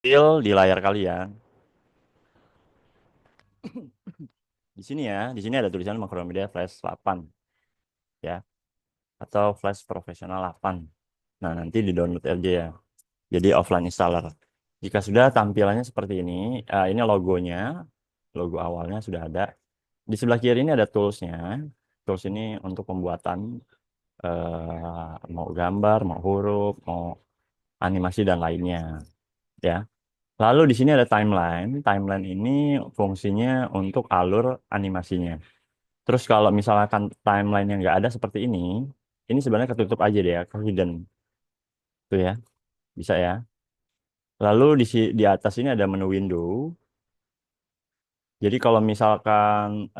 Di layar kalian. Di sini ya, di sini ada tulisan Macromedia Flash 8 ya, atau Flash Professional 8. Nah, nanti di-download aja ya. Jadi offline installer. Jika sudah tampilannya seperti ini logonya, logo awalnya sudah ada. Di sebelah kiri ini ada toolsnya. Tools ini untuk pembuatan mau gambar, mau huruf, mau animasi dan lainnya, ya. Lalu di sini ada timeline. Timeline ini fungsinya untuk alur animasinya. Terus kalau misalkan timeline yang nggak ada seperti ini sebenarnya ketutup aja deh ya, hidden. Tuh ya, bisa ya. Lalu di atas ini ada menu window. Jadi kalau misalkan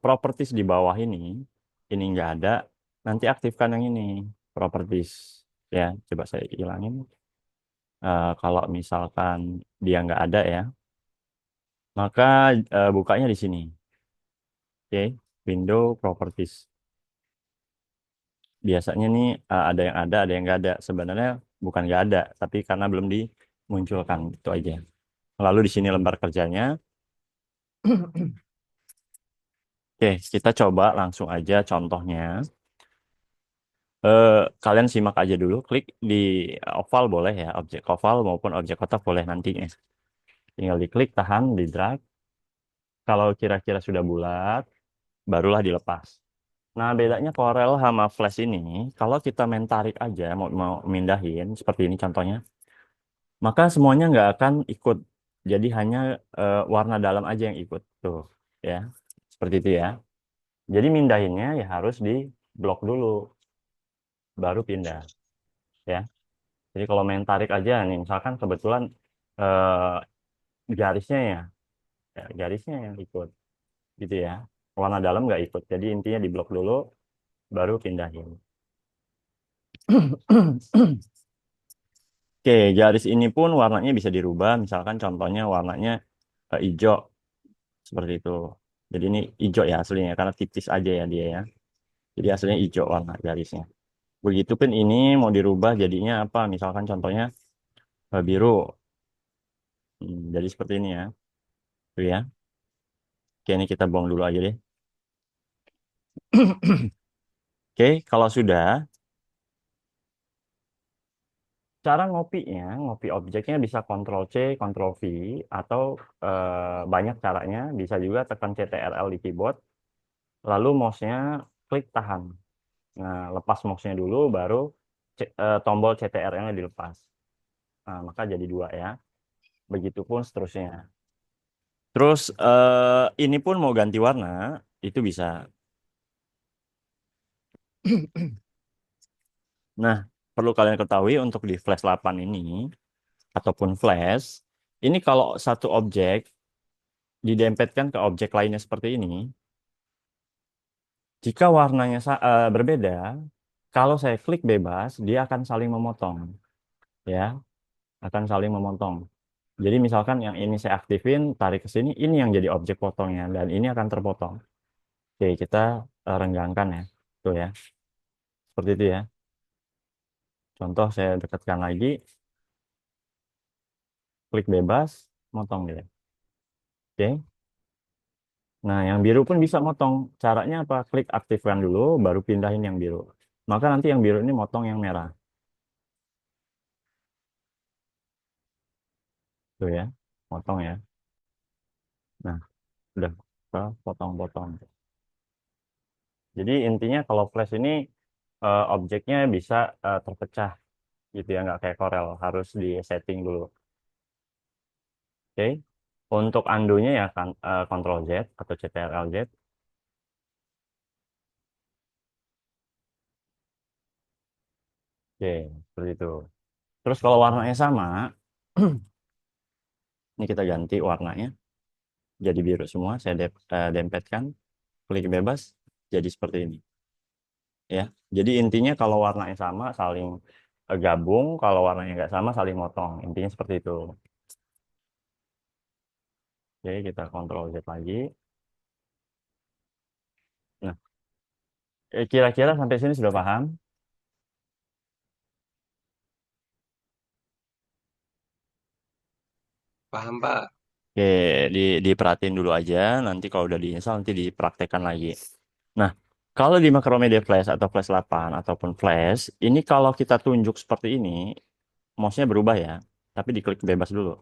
properties di bawah ini nggak ada, nanti aktifkan yang ini, properties. Ya, coba saya hilangin. Kalau misalkan dia nggak ada ya, maka bukanya di sini. Oke, window properties. Biasanya ada yang ada yang nggak ada. Sebenarnya bukan nggak ada, tapi karena belum dimunculkan itu aja. Lalu di sini lembar kerjanya. Oke, kita coba langsung aja contohnya. Eh, Kalian simak aja dulu, klik di oval boleh ya, objek oval maupun objek kotak boleh nantinya. Tinggal diklik, tahan, di drag. Kalau kira-kira sudah bulat, barulah dilepas. Nah, bedanya Corel sama Flash ini, kalau kita main tarik aja, mau mindahin, seperti ini contohnya, maka semuanya nggak akan ikut. Jadi hanya warna dalam aja yang ikut. Tuh, ya. Seperti itu ya. Jadi mindahinnya ya harus di blok dulu, baru pindah. Ya. Jadi kalau main tarik aja nih, misalkan kebetulan garisnya ya, garisnya yang ikut. Gitu ya. Warna dalam nggak ikut. Jadi intinya di blok dulu, baru pindahin. Oke, garis ini pun warnanya bisa dirubah. Misalkan contohnya warnanya hijau seperti itu. Jadi ini hijau ya aslinya karena tipis aja ya dia ya. Jadi aslinya hijau warna garisnya. Begitupun ini mau dirubah jadinya apa? Misalkan contohnya biru. Jadi seperti ini ya. Tuh ya. Oke, ini kita buang dulu aja deh. Oke, kalau sudah, cara ngopinya, ngopi objeknya bisa Ctrl C, Ctrl V, atau banyak caranya. Bisa juga tekan CTRL di keyboard, lalu mouse-nya klik tahan. Nah, lepas mouse-nya dulu, baru tombol CTRL-nya dilepas. Nah, maka jadi dua ya. Begitupun seterusnya. Terus ini pun mau ganti warna, itu bisa. Nah, perlu kalian ketahui untuk di Flash 8 ini, ataupun Flash, ini kalau satu objek didempetkan ke objek lainnya seperti ini, jika warnanya berbeda, kalau saya klik bebas, dia akan saling memotong. Ya, akan saling memotong. Jadi misalkan yang ini saya aktifin, tarik ke sini, ini yang jadi objek potongnya, dan ini akan terpotong. Oke, kita renggangkan ya. Tuh ya, seperti itu ya. Contoh saya dekatkan lagi, klik bebas, motong dia. Oke. Nah, yang biru pun bisa motong. Caranya apa? Klik aktifkan dulu, baru pindahin yang biru. Maka nanti yang biru ini motong yang merah. Tuh ya, motong ya. Nah, udah potong-potong. Jadi intinya kalau Flash ini objeknya bisa terpecah gitu ya, nggak kayak Corel, harus di setting dulu. Oke. Untuk undo-nya ya kan Ctrl Z atau Ctrl Z. Oke, seperti itu. Terus kalau warnanya sama, ini kita ganti warnanya jadi biru semua. Saya dempetkan, klik bebas, jadi seperti ini. Ya, jadi intinya kalau warnanya sama saling gabung, kalau warnanya nggak sama saling motong. Intinya seperti itu. Oke, kita Ctrl Z lagi. Nah, kira-kira sampai sini sudah paham? Paham, Pak. Oke, diperhatiin dulu aja. Nanti kalau udah diinstal nanti dipraktekkan lagi. Nah, kalau di Macromedia Flash atau Flash 8 ataupun Flash, ini kalau kita tunjuk seperti ini, mouse-nya berubah ya. Tapi diklik bebas dulu.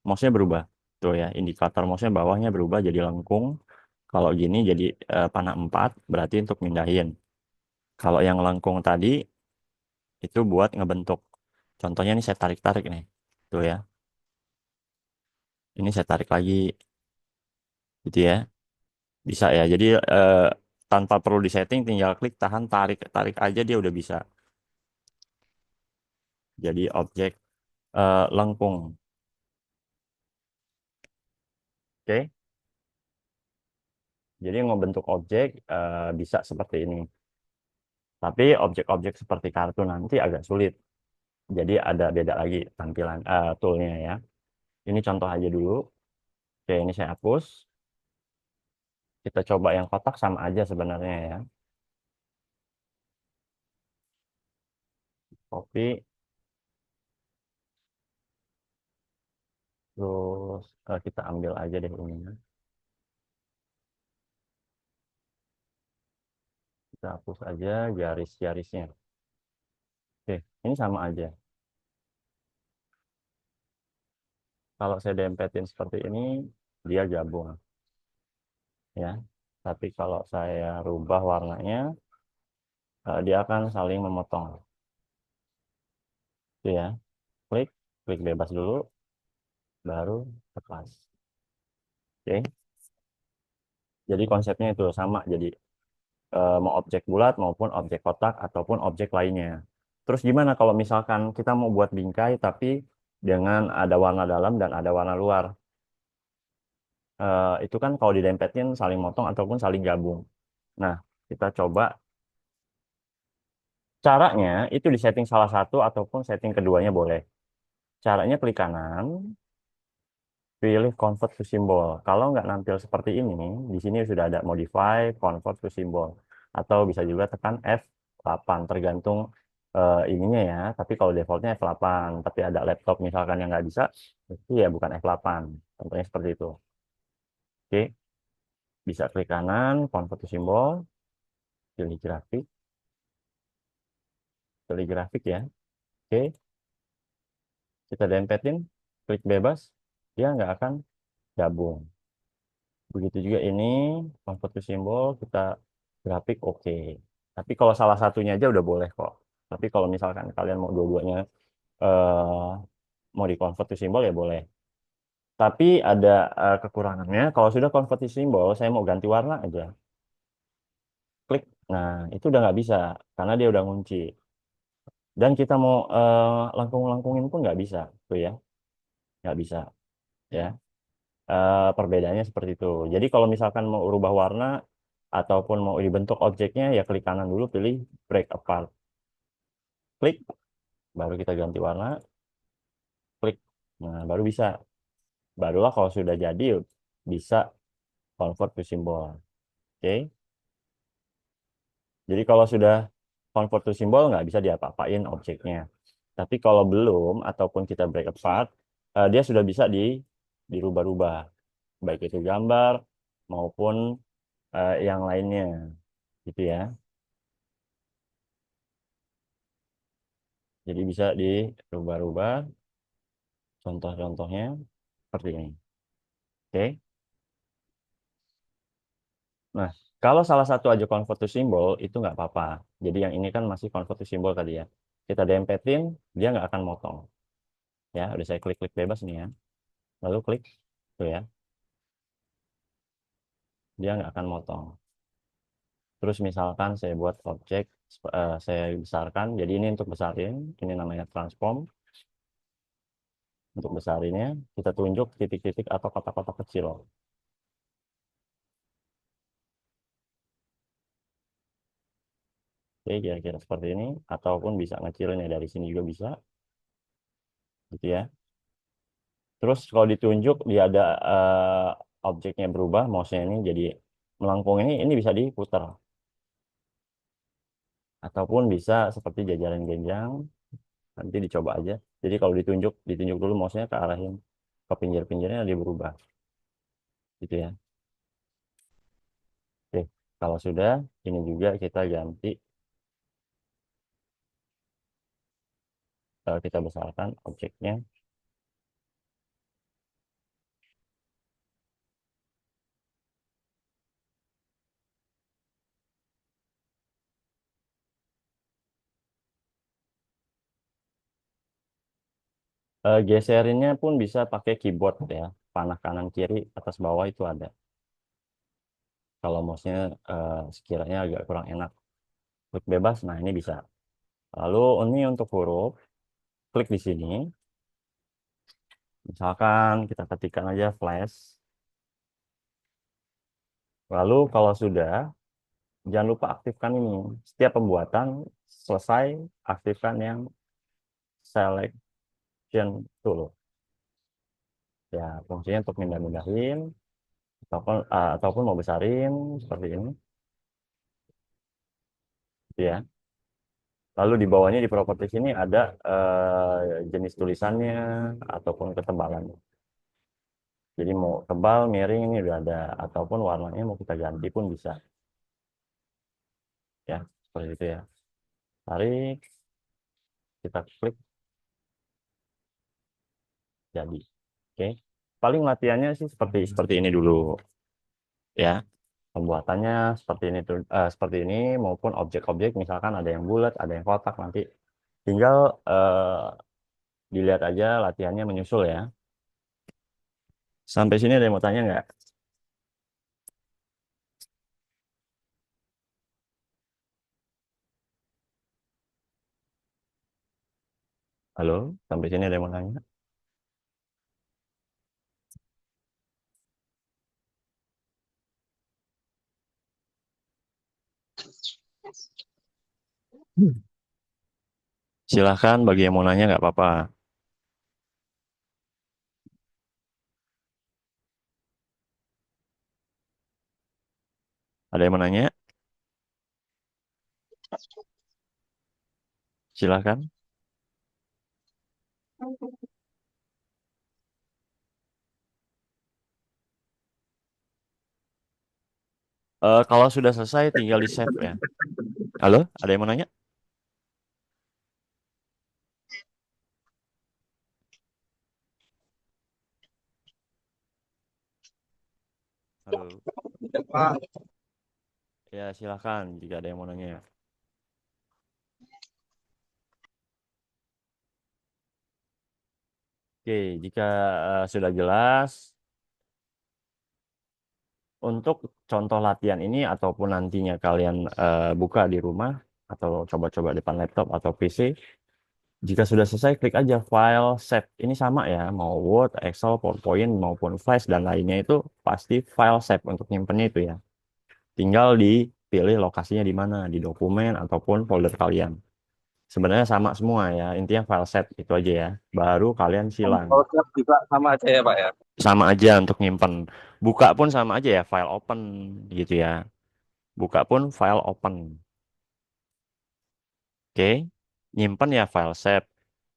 Mouse-nya berubah. Tuh ya, indikator mouse-nya bawahnya berubah jadi lengkung. Kalau gini jadi panah 4, berarti untuk mindahin. Kalau yang lengkung tadi itu buat ngebentuk. Contohnya ini saya tarik-tarik nih. Tuh ya. Ini saya tarik lagi gitu ya. Bisa ya. Jadi tanpa perlu disetting tinggal klik tahan tarik tarik aja dia udah bisa. Jadi objek lengkung. Oke. Jadi ngebentuk objek bisa seperti ini. Tapi objek-objek seperti kartu nanti agak sulit. Jadi ada beda lagi tampilan toolnya ya. Ini contoh aja dulu. Oke, ini saya hapus. Kita coba yang kotak sama aja sebenarnya ya. Copy, terus kita ambil aja deh ininya. Kita hapus aja garis-garisnya. Oke, ini sama aja. Kalau saya dempetin seperti ini, dia gabung ya. Tapi kalau saya rubah warnanya, dia akan saling memotong. Itu ya. Klik, klik bebas dulu, baru lepas. Oke. Jadi konsepnya itu sama. Jadi mau objek bulat maupun objek kotak ataupun objek lainnya. Terus gimana kalau misalkan kita mau buat bingkai tapi dengan ada warna dalam dan ada warna luar? Itu kan kalau didempetin saling motong ataupun saling gabung. Nah, kita coba caranya itu di setting salah satu ataupun setting keduanya boleh. Caranya klik kanan, pilih convert to symbol. Kalau nggak nampil seperti ini, di sini sudah ada modify, convert to symbol. Atau bisa juga tekan F8, tergantung ininya ya. Tapi kalau defaultnya F8, tapi ada laptop misalkan yang nggak bisa, itu ya bukan F8. Contohnya seperti itu. Oke, bisa klik kanan, convert to symbol, pilih grafik ya. Oke, kita dempetin, klik bebas, dia nggak akan gabung. Begitu juga ini, convert to symbol, kita grafik oke. Tapi kalau salah satunya aja udah boleh kok. Tapi kalau misalkan kalian mau dua-duanya eh, mau di convert to symbol ya boleh. Tapi ada kekurangannya, kalau sudah convert to symbol, saya mau ganti warna aja. Klik, nah itu udah nggak bisa, karena dia udah ngunci. Dan kita mau lengkung-lengkungin pun nggak bisa, tuh ya, nggak bisa. Ya. Perbedaannya seperti itu. Jadi kalau misalkan mau ubah warna ataupun mau dibentuk objeknya ya klik kanan dulu pilih break apart. Klik baru kita ganti warna, klik. Nah, baru bisa. Barulah kalau sudah jadi bisa convert to symbol. Oke. Jadi kalau sudah convert to symbol nggak bisa diapa-apain objeknya. Tapi kalau belum ataupun kita break apart, dia sudah bisa dirubah-rubah. Baik itu gambar maupun yang lainnya. Gitu ya. Jadi bisa dirubah-rubah contoh-contohnya seperti ini. Oke. Nah, kalau salah satu aja convert to symbol itu nggak apa-apa. Jadi yang ini kan masih convert to symbol tadi ya. Kita dempetin, dia nggak akan motong. Ya, udah saya klik-klik bebas nih ya. Lalu klik, tuh ya, dia nggak akan motong. Terus misalkan saya buat objek, saya besarkan. Jadi ini untuk besarin, ini namanya transform. Untuk besarinnya, kita tunjuk titik-titik atau kotak-kotak kecil. Oke, kira-kira seperti ini. Ataupun bisa ngecilin ya dari sini juga bisa. Gitu ya. Terus kalau ditunjuk dia ada objeknya berubah, mouse-nya ini jadi melengkung ini bisa diputar. Ataupun bisa seperti jajaran genjang, nanti dicoba aja. Jadi kalau ditunjuk dulu mouse-nya ke arahin. ke pinggir-pinggirnya dia berubah, gitu ya. Oke, kalau sudah, ini juga kita ganti, kita besarkan objeknya. Geserinnya pun bisa pakai keyboard ya, panah kanan kiri atas bawah itu ada. Kalau mouse-nya sekiranya agak kurang enak, klik bebas, nah ini bisa. Lalu ini untuk huruf, klik di sini. Misalkan kita ketikkan aja flash. Lalu kalau sudah, jangan lupa aktifkan ini. Setiap pembuatan selesai, aktifkan yang selection tool. Ya, fungsinya untuk mindah-mindahin, ataupun mau besarin, seperti ini. Gitu ya. Lalu di bawahnya di properties ini ada jenis tulisannya ataupun ketebalannya. Jadi mau tebal, miring ini udah ada, ataupun warnanya mau kita ganti pun bisa. Ya, seperti itu ya. Tarik, kita klik, jadi. Oke. Paling latihannya sih seperti seperti ini dulu ya. Pembuatannya seperti ini tuh, seperti ini maupun objek-objek misalkan ada yang bulat, ada yang kotak nanti tinggal dilihat aja latihannya menyusul ya. Sampai sini ada yang mau tanya nggak? Halo, sampai sini ada yang mau tanya? Hmm. Silahkan bagi yang mau nanya nggak apa-apa. Ada yang mau nanya? Silahkan. Kalau sudah selesai tinggal di save ya. Halo, ada yang mau nanya? Halo. Ya, silahkan jika ada yang mau nanya. Oke, jika sudah jelas, untuk contoh latihan ini ataupun nantinya kalian buka di rumah atau coba-coba depan laptop atau PC, jika sudah selesai klik aja file save. Ini sama ya, mau Word, Excel, PowerPoint maupun Flash dan lainnya itu pasti file save untuk nyimpennya itu ya. Tinggal dipilih lokasinya di mana, di dokumen ataupun folder kalian. Sebenarnya sama semua ya, intinya file save itu aja ya. Baru kalian silang. Kalau siap juga sama aja ya Pak ya. Sama aja untuk nyimpen. Buka pun sama aja ya, file open gitu ya. Buka pun file open. Oke. Nyimpen ya file save.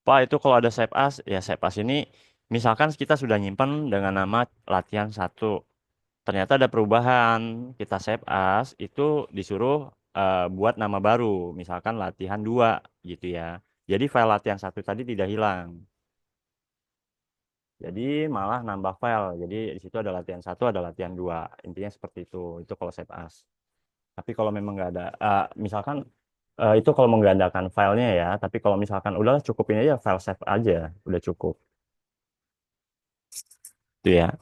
Pak, itu kalau ada save as, ya save as ini misalkan kita sudah nyimpen dengan nama latihan satu. Ternyata ada perubahan. Kita save as, itu disuruh buat nama baru. Misalkan latihan 2 gitu ya. Jadi file latihan satu tadi tidak hilang. Jadi malah nambah file. Jadi di situ ada latihan satu, ada latihan 2. Intinya seperti itu. Itu kalau save as. Tapi kalau memang nggak ada, misalkan itu kalau menggandakan filenya ya. Tapi kalau misalkan udahlah cukupin aja file save aja, udah cukup. Itu ya.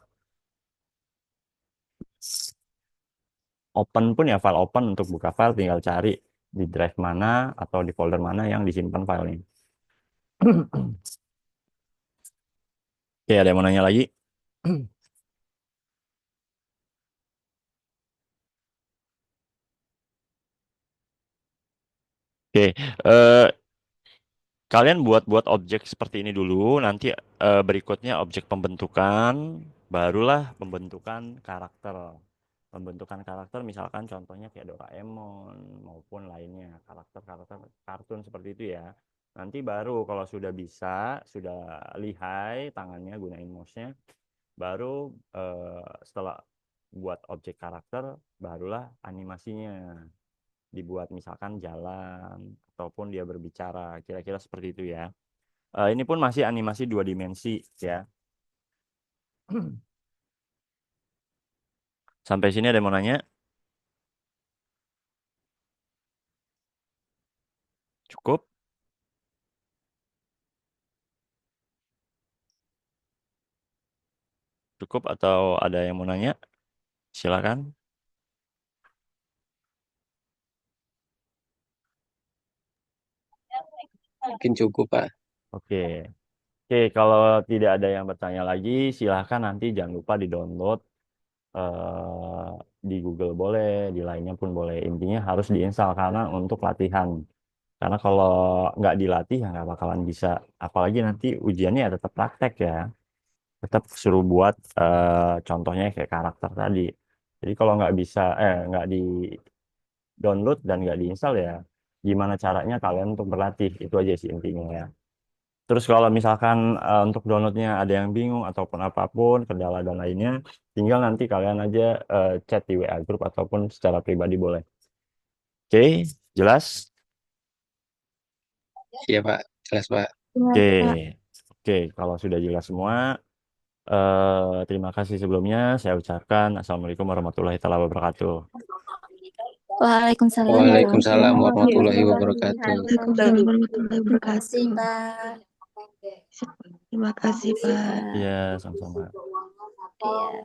Open pun ya file open untuk buka file tinggal cari di drive mana atau di folder mana yang disimpan filenya. Oke, ada yang mau nanya lagi? Oke, kalian buat-buat objek seperti ini dulu, nanti berikutnya objek pembentukan, barulah pembentukan karakter. Pembentukan karakter misalkan contohnya kayak Doraemon maupun lainnya, karakter-karakter kartun seperti itu ya. Nanti baru kalau sudah bisa, sudah lihai tangannya gunain mouse-nya, baru setelah buat objek karakter, barulah animasinya dibuat misalkan jalan ataupun dia berbicara, kira-kira seperti itu ya. Ini pun masih animasi 2 dimensi ya. Sampai sini ada yang mau nanya? Cukup? Cukup atau ada yang mau nanya? Silakan. Mungkin cukup, Pak. Oke. Oke, kalau tidak ada yang bertanya lagi, silahkan nanti jangan lupa di-download di Google boleh, di lainnya pun boleh. Intinya harus diinstal karena untuk latihan. Karena kalau nggak dilatih ya nggak bakalan bisa. Apalagi nanti ujiannya ya tetap praktek ya. Tetap suruh buat contohnya kayak karakter tadi. Jadi kalau nggak bisa, nggak di download dan nggak diinstal ya, gimana caranya kalian untuk berlatih? Itu aja sih intinya ya. Terus kalau misalkan untuk downloadnya ada yang bingung ataupun apapun, kendala dan lainnya, tinggal nanti kalian aja chat di WA Group ataupun secara pribadi boleh. Oke, jelas? Iya, Pak. Jelas, Pak. Oke, Jelas, Pak. oke. Kalau sudah jelas semua, terima kasih sebelumnya. Saya ucapkan Assalamualaikum warahmatullahi taala wabarakatuh. Waalaikumsalam Waalaikumsalam warahmatullahi warahmatullahi wabarakatuh. wabarakatuh. Waalaikumsalam warahmatullahi Terima kasih, wabarakatuh. Pak. Terima kasih, Pak. Iya, sama-sama. Iya.